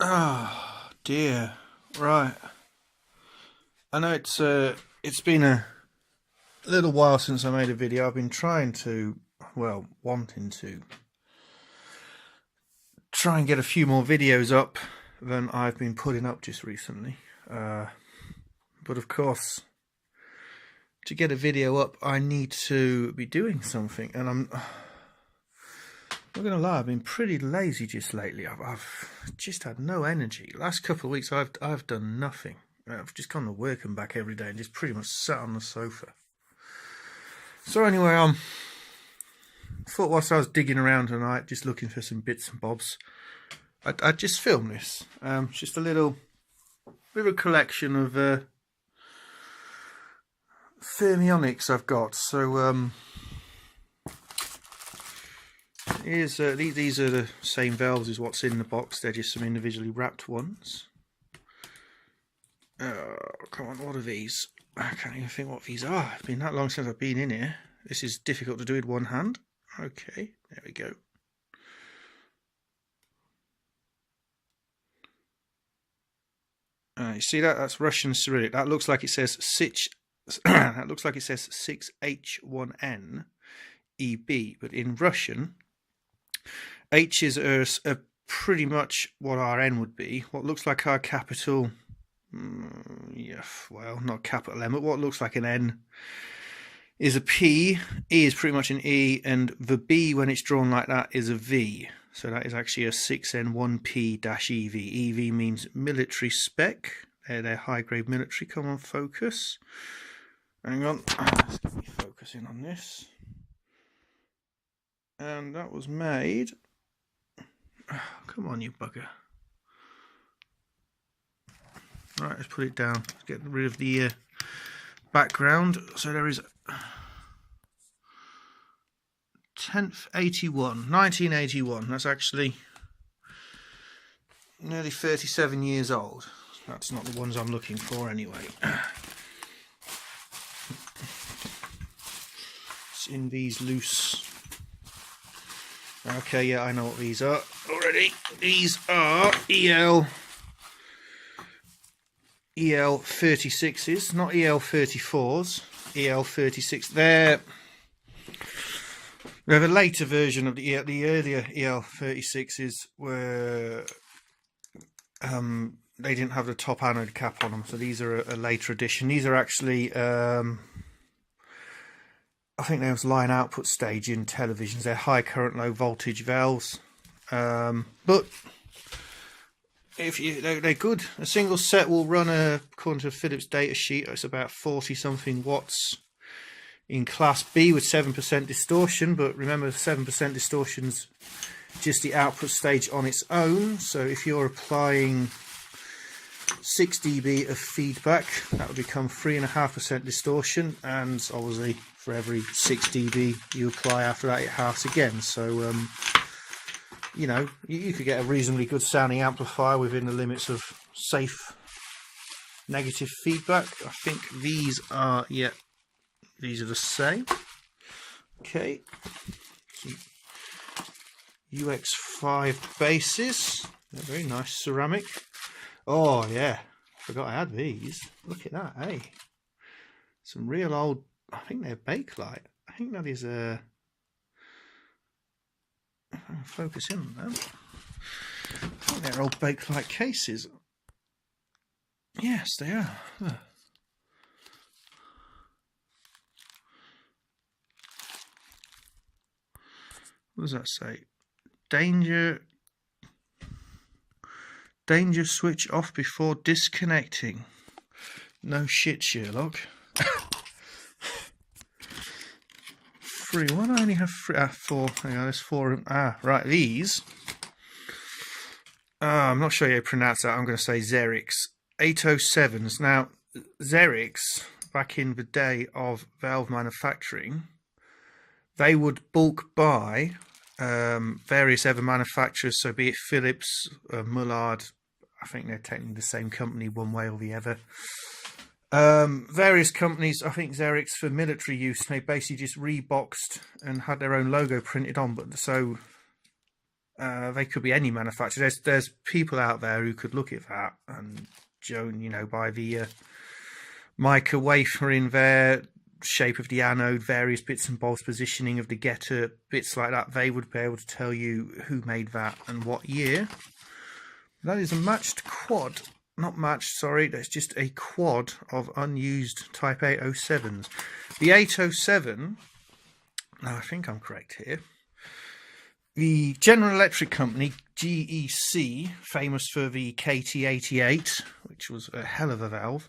Oh dear. Right. I know it's been a little while since I made a video. I've been trying to, well, wanting to try and get a few more videos up than I've been putting up just recently. But of course, to get a video up, I need to be doing something, and I'm not gonna lie, I've been pretty lazy just lately. I've just had no energy. Last couple of weeks, I've done nothing. I've just gone to work and back every day and just pretty much sat on the sofa. So anyway, thought whilst I was digging around tonight, just looking for some bits and bobs, I'd just film this. Just a little collection of thermionics I've got. So here's these are the same valves as what's in the box. They're just some individually wrapped ones. Come on, what are these? I can't even think what these are. It's been that long since I've been in here. This is difficult to do with one hand. Okay, there we go. You see that? That's Russian Cyrillic. That looks like it says that looks like it says 6H1N EB, but in Russian, H's are pretty much what our N would be. What looks like our capital, yeah, well, not capital M, but what looks like an N is a P. E is pretty much an E, and the B, when it's drawn like that, is a V. So that is actually a 6N1P-EV. EV means military spec. They're high-grade military. Come on, focus. Hang on. Let's get me focusing on this. And that was made... Oh, come on, you bugger. Right, let's put it down. Let's get rid of the background. So there is 10th 1981. That's actually nearly 37 years old. That's not the ones I'm looking for anyway. It's in these loose. Okay, yeah, I know what these are already. These are EL36s, not EL34s. EL36. They're a later version of the earlier EL36s were they didn't have the top anode cap on them, so these are a later edition. These are actually I think they was line output stage in televisions. They're high current, low voltage valves, but they're good. A single set will run according to Philips data sheet, it's about 40 something watts in class B with 7% distortion, but remember 7% distortion's just the output stage on its own. So if you're applying 6 dB of feedback, that would become 3.5% distortion, and obviously for every 6 dB you apply after that, it halves again. So you know, you could get a reasonably good sounding amplifier within the limits of safe negative feedback. I think these are, yeah, these are the same. Okay, UX5 bases. They're very nice ceramic. Oh yeah, forgot I had these. Look at that, hey. Some real old, I think they're Bakelite. I think that is a... focus in on them. I think they're old Bakelite cases. Yes, they are. What does that say? Danger switch off before disconnecting. No shit, Sherlock. Three. Why do I only have three? Four. Hang on, there's four of them. Right, these. I'm not sure how you pronounce that. I'm going to say Xerix 807s. Now, Xerix, back in the day of valve manufacturing, they would bulk buy various other manufacturers, so be it Philips, Mullard, I think they're technically the same company one way or the other. Various companies, I think Xerix for military use, they basically just reboxed and had their own logo printed on, but so They could be any manufacturer. There's people out there who could look at that and, by the mica wafering there, shape of the anode, various bits and bobs, positioning of the getter, bits like that, they would be able to tell you who made that and what year. That is a matched quad. Not matched, sorry, that's just a quad of unused Type 807s. The 807, now I think I'm correct here, the General Electric Company, GEC, famous for the KT88, which was a hell of a valve.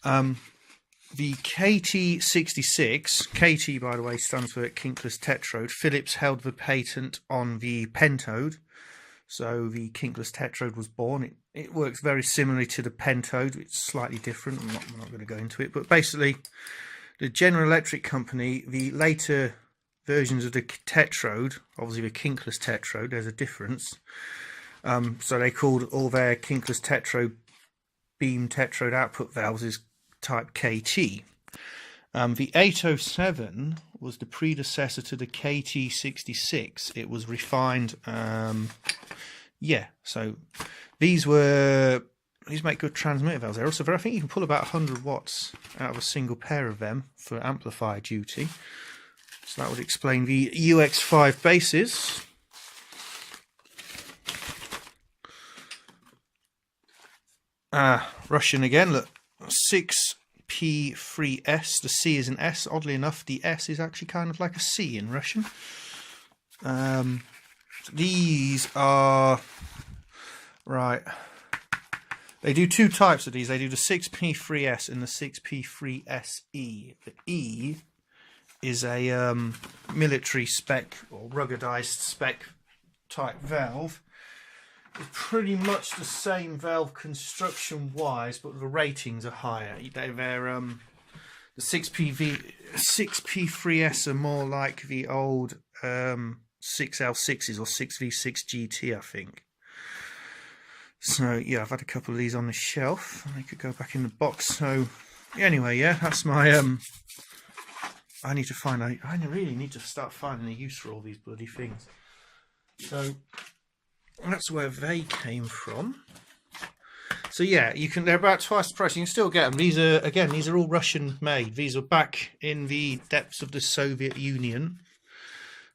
The KT66, KT by the way stands for kinkless tetrode. Philips held the patent on the pentode, so the kinkless tetrode was born. It works very similarly to the pentode. It's slightly different. I'm not going to go into it, but basically the General Electric Company, the later versions of the tetrode, obviously the kinkless tetrode, there's a difference. So they called all their kinkless tetrode beam tetrode output valves is type KT. The 807 was the predecessor to the KT66. It was refined. So these make good transmitter valves. They're also I think you can pull about 100 watts out of a single pair of them for amplifier duty. So that would explain the UX5 bases. Russian again, look, 6P3S, the C is an S. Oddly enough, the S is actually kind of like a C in Russian. These are, right, they do two types of these. They do the 6P3S and the 6P3SE. The E is a military spec or ruggedized spec type valve. It's pretty much the same valve construction wise, but the ratings are higher. They're the 6P3S are more like the old 6L6s or 6V6 GT, I think. So yeah, I've had a couple of these on the shelf. They could go back in the box. So anyway, yeah, that's my I really need to start finding a use for all these bloody things. So that's where they came from. So yeah, they're about twice the price. You can still get them. These are all Russian made. These are back in the depths of the Soviet Union.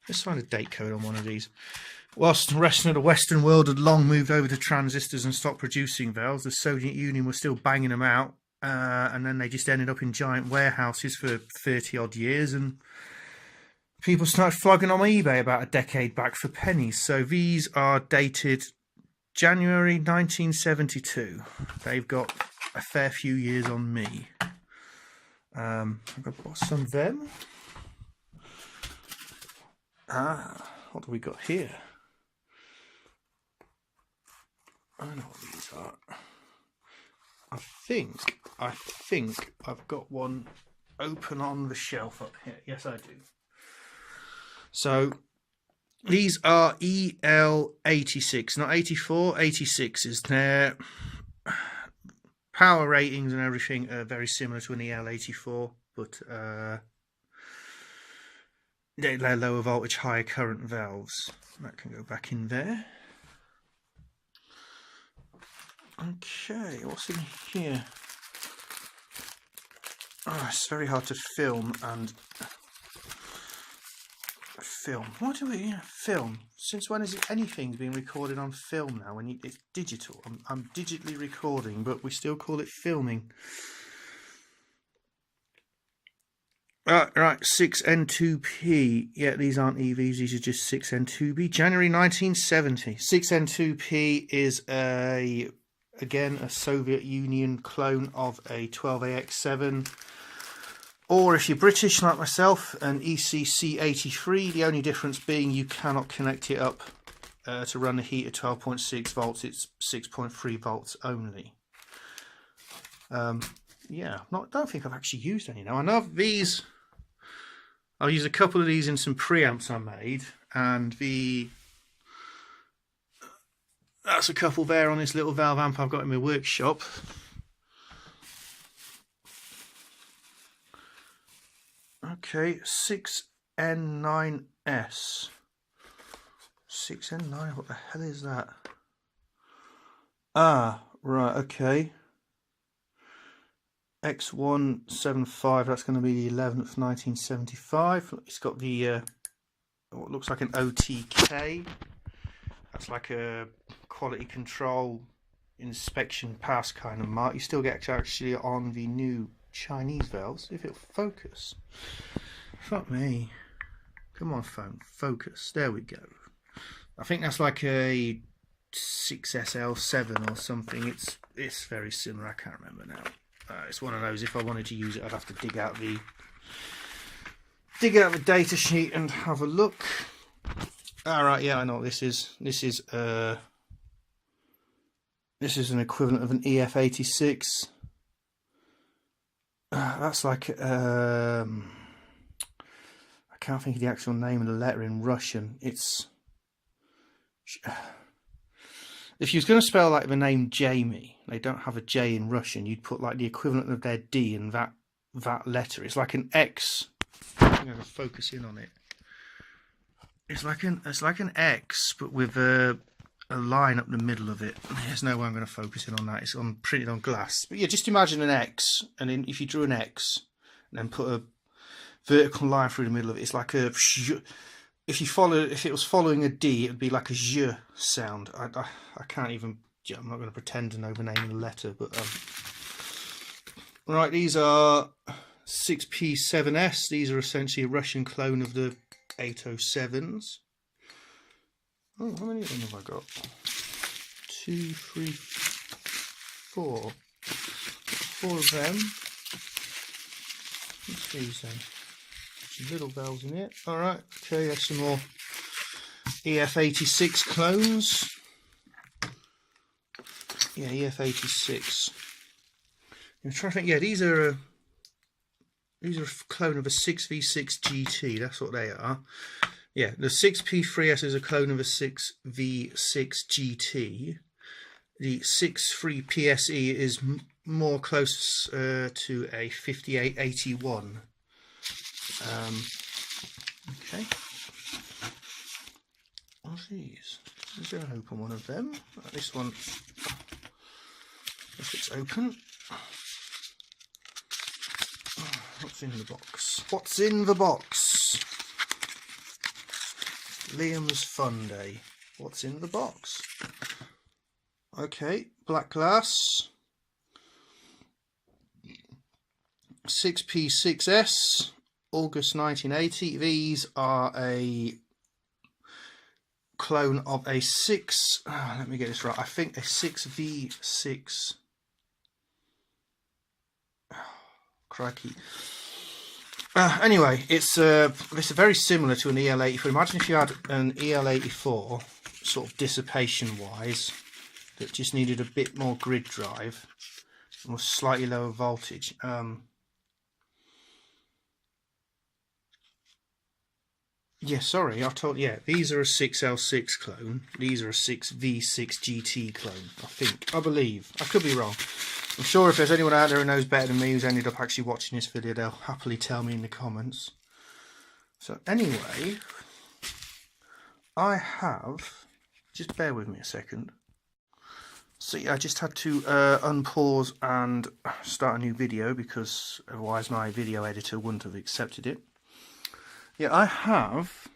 Let's find a date code on one of these. Whilst the rest of the Western world had long moved over to transistors and stopped producing valves, the Soviet Union was still banging them out. And then they just ended up in giant warehouses for 30 odd years, and people started flogging on eBay about a decade back for pennies. So these are dated January 1972. They've got a fair few years on me. I've got some of them. What do we got here? I know what these are. I think I've got one open on the shelf up here. Yes, I do. So these are EL86, not 84, 86s. Their power ratings and everything are very similar to an EL84, but they're lower voltage, higher current valves. That can go back in there. Okay, what's in here? Oh, it's very hard to film and film. Why do we film? Since when is anything being recorded on film now? When it's digital, I'm digitally recording, but we still call it filming. Right, 6N2P. Yeah, these aren't EVs, these are just 6N2B. January 1970. 6N2P is again a Soviet Union clone of a 12AX7. Or if you're British like myself, an ECC83. The only difference being you cannot connect it up to run the heat at 12.6 volts. It's 6.3 volts only. Yeah, don't think I've actually used any now. I know these. I'll use a couple of these in some preamps I made, and that's a couple there on this little valve amp I've got in my workshop. Okay, 6N9S. 6N9, what the hell is that? Ah, right, okay. X175, that's going to be the 11th, 1975. It's got the what looks like an OTK. That's like a quality control inspection pass kind of mark. You still get actually on the new Chinese valves if it'll focus. Fuck me. Come on, phone, focus. There we go. I think that's like a 6SL7 or something. It's very similar. I can't remember now. It's one of those. If I wanted to use it, I'd have to dig out the data sheet and have a look. All right, yeah, I know what this is. This is an equivalent of an EF86. That's like I can't think of the actual name of the letter in Russian. It's if you was going to spell like the name Jamie, they don't have a J in Russian. You'd put like the equivalent of their D in that letter. It's like an X. I'm going to focus in on it. It's like an X, but with a line up the middle of it. There's no way I'm going to focus in on that. It's printed on glass. But yeah, just imagine an X, and then if you drew an X and then put a vertical line through the middle of it, it's like a. If it was following a D, it would be like a Z sound. I can't even. I'm not going to pretend to know the name of the letter, but right. These are 6P7S. These are essentially a Russian clone of the 807s. Oh, how many of them have I got? 2, 3, 4. 4 of them. What's these then? Some little valves in it. Alright, okay, there's some more EF86 clones. Yeah, EF86. I'm trying to think, yeah, these are a clone of a 6V6 GT, that's what they are. Yeah, the 6P3S is a clone of a 6V6 GT. The 63PSE is more close to a 5881. Okay. What's these? I'm going to open one of them. This one, if it's open. What's in the box? What's in the box? Liam's Fun Day. What's in the box? Okay, black glass. 6P6S, August 1980. These are a clone of a 6. Let me get this right. I think a 6V6. Crikey. Anyway, it's very similar to an EL84. Imagine if you had an EL84, sort of dissipation-wise, that just needed a bit more grid drive and was slightly lower voltage. Yeah, sorry, I told. Yeah, these are a 6L6 clone. These are a 6V6 GT clone. I believe. I could be wrong. I'm sure if there's anyone out there who knows better than me who's ended up actually watching this video, they'll happily tell me in the comments. So anyway, I have, just bear with me a second. So yeah, I just had to unpause and start a new video because otherwise my video editor wouldn't have accepted it. Yeah, I have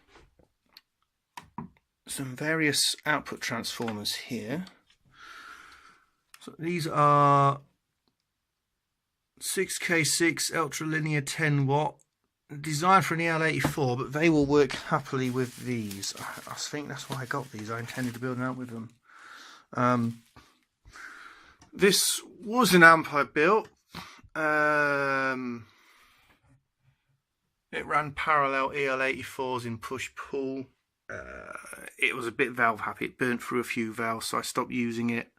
some various output transformers here. So these are 6K6 ultra linear 10 watt, designed for an EL84, but they will work happily with these. I think that's why I got these. I intended to build an amp with them. This was an amp I built. It ran parallel EL84s in push-pull. It was a bit valve happy. It burnt through a few valves, so I stopped using it.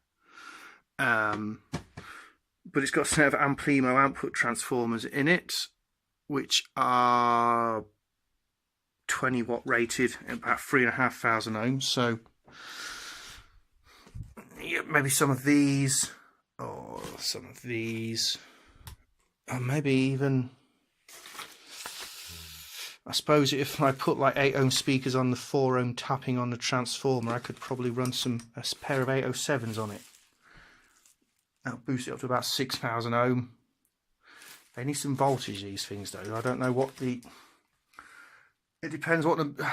But it's got a set of Amplimo output transformers in it, which are 20 watt rated, about 3,500 ohms. So yeah, maybe some of these, or some of these, or maybe even, I suppose if I put like 8 ohm speakers on the 4 ohm tapping on the transformer, I could probably run a pair of 807s on it. That'll boost it up to about 6,000 ohm. They need some voltage, these things, though. I don't know what the... It depends what the...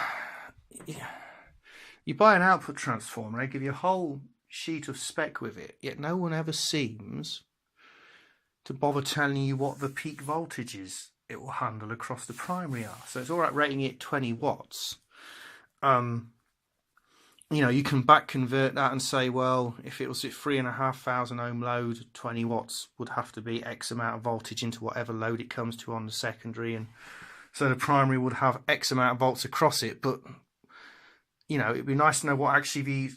You buy an output transformer, they give you a whole sheet of spec with it, yet no one ever seems to bother telling you what the peak voltages it will handle across the primary are. So it's all right rating it 20 watts. You know, you can back convert that and say, well, if it was at 3,500 ohm load, 20 watts would have to be X amount of voltage into whatever load it comes to on the secondary, and so the primary would have X amount of volts across it. But you know, it'd be nice to know what actually the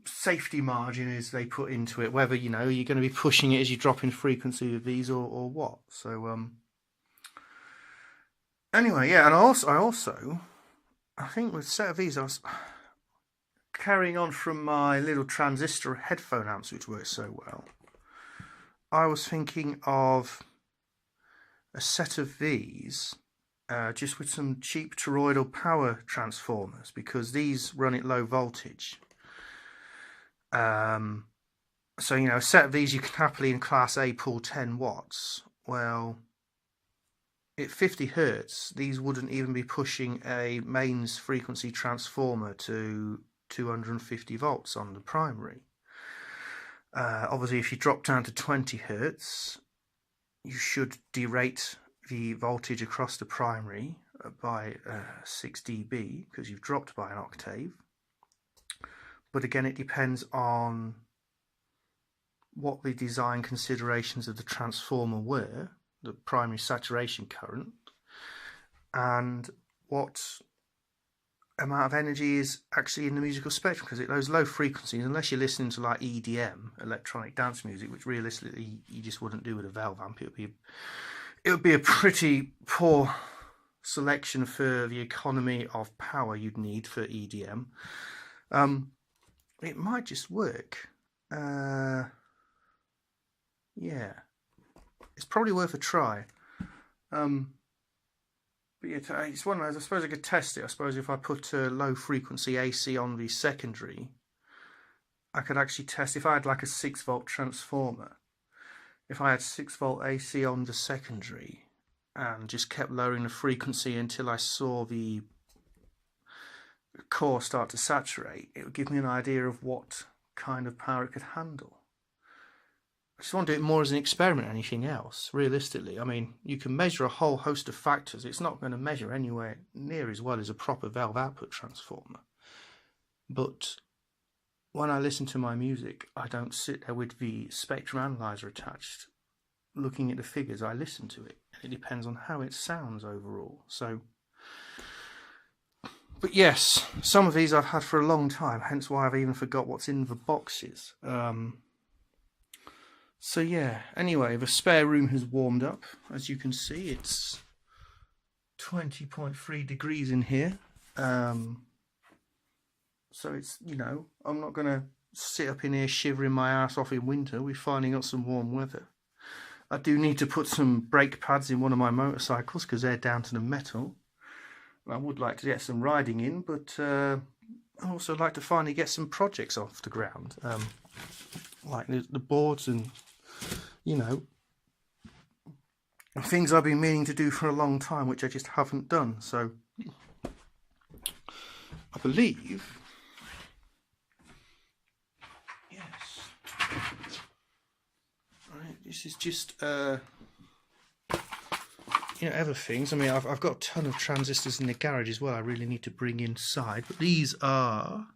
safety margin is they put into it, whether, you know, you're going to be pushing it as you drop in frequency of these or what. So anyway, yeah. And I think with a set of these, I was carrying on from my little transistor headphone amps, which work so well. I was thinking of a set of these just with some cheap toroidal power transformers, because these run at low voltage. So, you know, a set of these you can happily in class A pull 10 watts. Well, at 50 hertz, these wouldn't even be pushing a mains frequency transformer to 250 volts on the primary. Obviously, if you drop down to 20 hertz, you should derate the voltage across the primary by 6 dB, because you've dropped by an octave. But again, it depends on what the design considerations of the transformer were, the primary saturation current, and what amount of energy is actually in the musical spectrum. Because at those low frequencies, unless you're listening to like EDM, electronic dance music, which realistically you just wouldn't do with a valve amp, it would be a pretty poor selection for the economy of power you'd need for EDM. It might just work. Yeah, it's probably worth a try. But yeah, it's one of those. I suppose I could test it. I suppose if I put a low frequency AC on the secondary, I could actually test if I had like a 6-volt transformer. If I had 6-volt AC on the secondary and just kept lowering the frequency until I saw the core start to saturate, it would give me an idea of what kind of power it could handle. I just want to do it more as an experiment than anything else, realistically. I mean, you can measure a whole host of factors. It's not going to measure anywhere near as well as a proper valve output transformer. But when I listen to my music, I don't sit there with the spectrum analyzer attached, looking at the figures. I listen to it. It depends on how it sounds overall. So, but yes, some of these I've had for a long time, hence why I've even forgot what's in the boxes. So yeah, anyway, the spare room has warmed up. As you can see, it's 20.3 degrees in here. So it's, you know, I'm not going to sit up in here shivering my ass off in winter. We're finally got some warm weather. I do need to put some brake pads in one of my motorcycles because they're down to the metal. I would like to get some riding in, but I also like to finally get some projects off the ground. Like the boards and, you know, things I've been meaning to do for a long time, which I just haven't done. So I believe, yes, right, this is just you know, other things. I mean, I've got a ton of transistors in the garage as well I really need to bring inside, but these are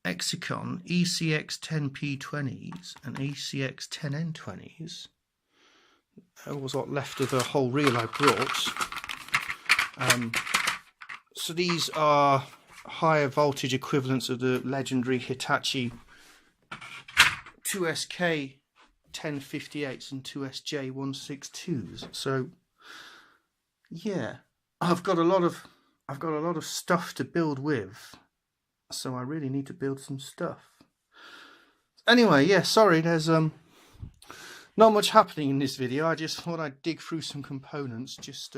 Exicon ECX10P20s and ECX10N20s. That was what left of the whole reel I brought. So these are higher voltage equivalents of the legendary Hitachi 2SK 1058s and 2SJ 162s. So yeah, I've got a lot of stuff to build with. So I really need to build some stuff. Anyway, yeah, sorry, there's not much happening in this video. I just thought I'd dig through some components just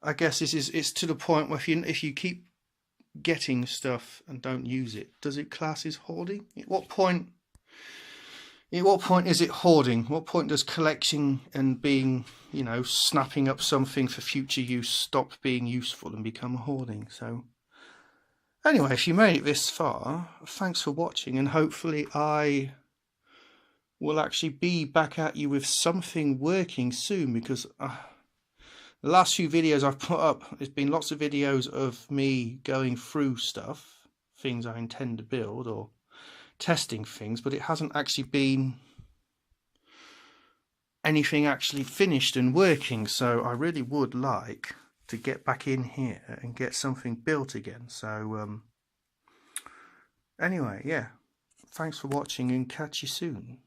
I guess it's to the point where if you keep getting stuff and don't use it, does it class as hoarding? At what point is it hoarding? What point does collecting and being, you know, snapping up something for future use stop being useful and become hoarding? So anyway, if you made it this far, thanks for watching, and hopefully I will actually be back at you with something working soon, because the last few videos I've put up, there's been lots of videos of me going through stuff, things I intend to build or testing things, but it hasn't actually been anything actually finished and working. So I really would like to get back in here and get something built again. So anyway, yeah, thanks for watching and catch you soon.